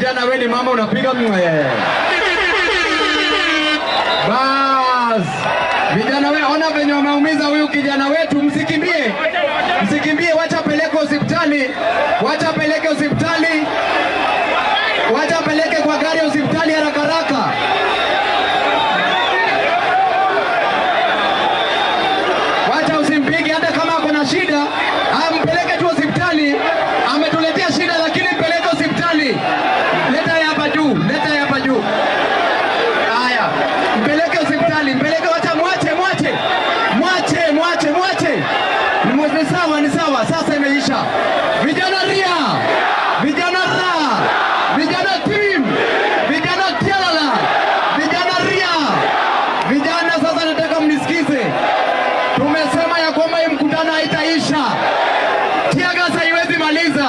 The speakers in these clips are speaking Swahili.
vijana, wewe ni mama unapiga mwe. Bas. Vijana wewe, ona venye wameumiza huyu kijana wetu, msikimbie. Msikimbie, wacha peleke hospitali. Wacha peleke hospitali. Wacha peleke kwa gari hospitali haraka haraka. Wacha usimpige hata kama kuna shida, ampeleke tu hospitali. Ametuletea shida lakini peleke hospitali. Leta hapa juu, leta hapa juu. Haya, mpeleke hospitali, mpeleke, wacha mwache. Ni sawa, sasa imeisha. Vijana ria, vijana ra, vijana team, vijana tialala, vijana ria. Vijana sasa nataka mnisikize. Tumesema ya kwamba hii mkutano haitaisha. Tiagas haiwezi maliza.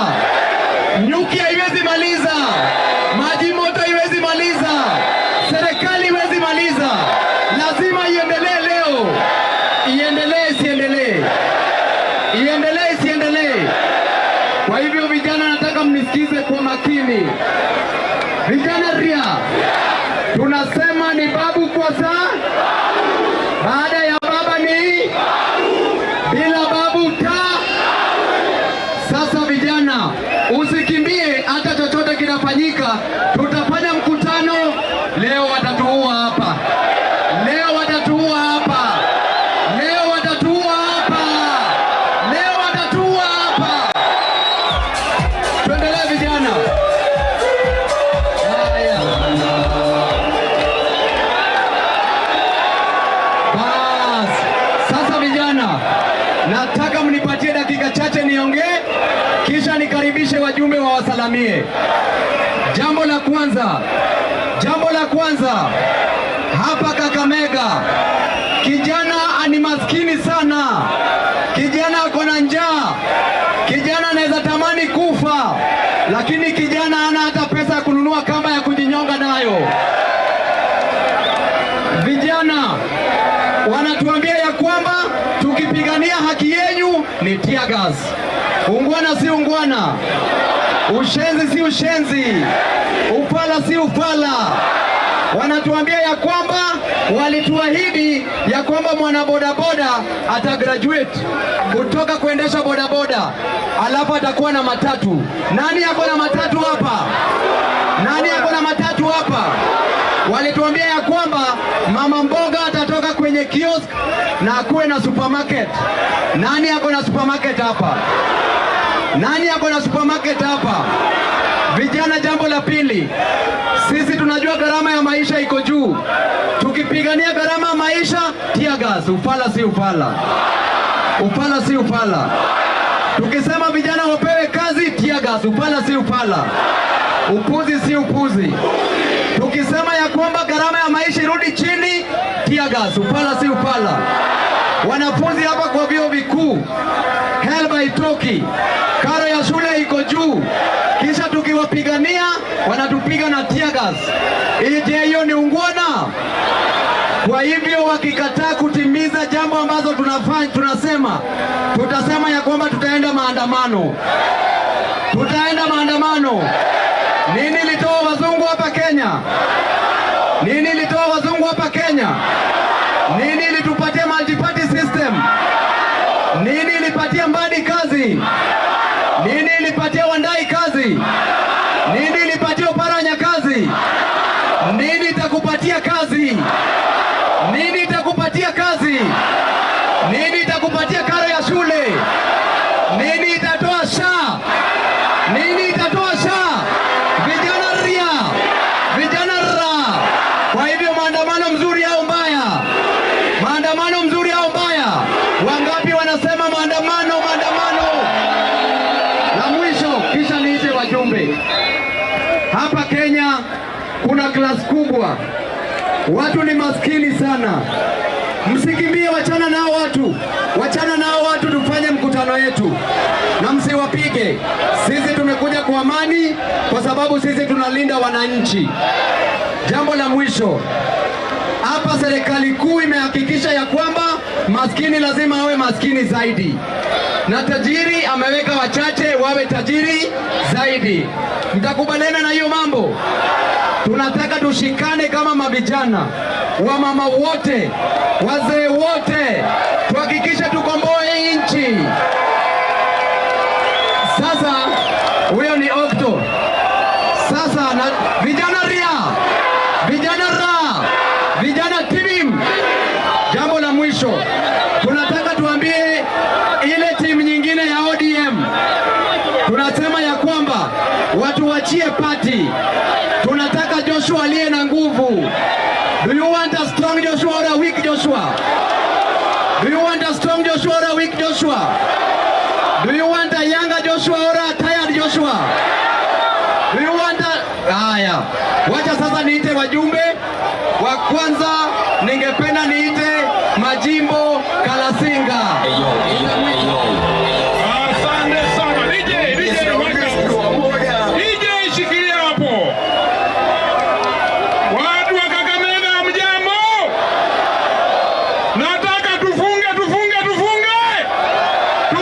Nyuki haiwezi maliza. Maji moto haiwezi maliza. Serikali haiwezi maliza. Lazima iendelee leo. Iendelee isiendelee. Iendelee isiendelee. Kwa hivyo vijana nataka mnisikize kwa makini. Vijana ria, tunasema ni babu kwa saa. Baada ya baba ni bila babu ta. Sasa vijana, usikimbie hata chochote kinafanyika. Tutafanya mkutano leo, watatuua hapa. Leo watatuua hapa. Leo watatuua hapa. Leo watatuua hapa. Tuendelee vijana. Haya. Bas. Sasa vijana, nataka mnipatie dakika chache niongee, kisha nikaribishe wajumbe wa wasalamie. Jambo la kwanza, hapa Kakamega, kijana ani maskini sana. Kijana ako na njaa. Kijana anaweza tamani kufa, lakini kijana hana hata pesa ya kununua kamba ya kujinyonga nayo. Vijana wanatuambia ya kwamba tukipigania haki yenu ni tear gas. Ungwana si ungwana, ushenzi si ushenzi, upala si upala. Wanatuambia ya kwamba walituahidi ya kwamba mwana bodaboda atagraduate kutoka kuendesha bodaboda, alafu atakuwa na matatu. Nani yako na matatu hapa? Nani yako na matatu hapa? Walituambia ya kwamba mama mboga atatoka kwenye kiosk na akuwe na supermarket. Nani yako na supermarket hapa? Nani yako na supermarket hapa? Vijana, jambo la pili, sisi tunajua gharama ya maisha iko juu. Tukipigania gharama ya maisha, tear gas, upala si upala. Upala si upala. Tukisema vijana wapewe kazi, tear gas, upala si upala. Upuzi si upuzi. Tukisema ya kwamba gharama ya maisha irudi chini, tear gas, upala si upala. Wanafunzi hapa kwa vyuo vikuu, HELB haitoki, karo ya shule iko juu, kisha tukiwapigania wanatupiga na tear gas. Je, hiyo ni ungwana? Kwa hivyo wakikataa kutimiza jambo ambazo tunasema, tutasema ya kwamba tutaenda maandamano. Tutaenda maandamano. Nini litoa wazungu hapa Kenya? Nini litoa wazungu hapa Kenya? Nini litupatia multi-party system? Nini ilipatia Mbadi kazi? Nini ilipatia Wandai kazi? Nini ilipatia Oparanya kazi? Nini itakupatia kazi? Nini itakupatia kazi? Nini itakupatia karo ya shule? Nini itatoa SHA? Nini itatoa SHA? Vijana ria, vijana ra. Kwa hivyo maandamano mzuri au mbaya? Maandamano mzuri au mbaya? Wangapi wanasema maandamano? La mwisho, kisha niite wajumbe. Hapa Kenya kuna klasi kubwa. Watu ni maskini sana. Msikimbie, wachana nao watu. Wachana nao watu, tufanye mkutano yetu. Na msiwapige. Sisi tumekuja kwa amani kwa sababu sisi tunalinda wananchi. Jambo la mwisho, hapa serikali kuu imehakikisha ya kwamba maskini lazima awe maskini zaidi. na tajiri ameweka wachache wawe tajiri zaidi. Mtakubaliana na hiyo mambo? Tunataka tushikane kama mavijana, wamama wote, wazee wote, tuhakikishe tukomboe nchi. Sasa huyo ni Okto. Sasa na vijana ria, vijana ra, vijana timim. Jambo la mwisho, tunataka tuambie ile timu nyingine ya ODM, tunasema ya kwamba watu wachie party. Tunataka Joshua aliye na nguvu. Do you want a strong Joshua or a weak Joshua? Do you want a strong Joshua or a weak Joshua? Do you want a younger Joshua or a tired Joshua? Do you want a... Haya, wacha sasa niite wajumbe wa kwanza.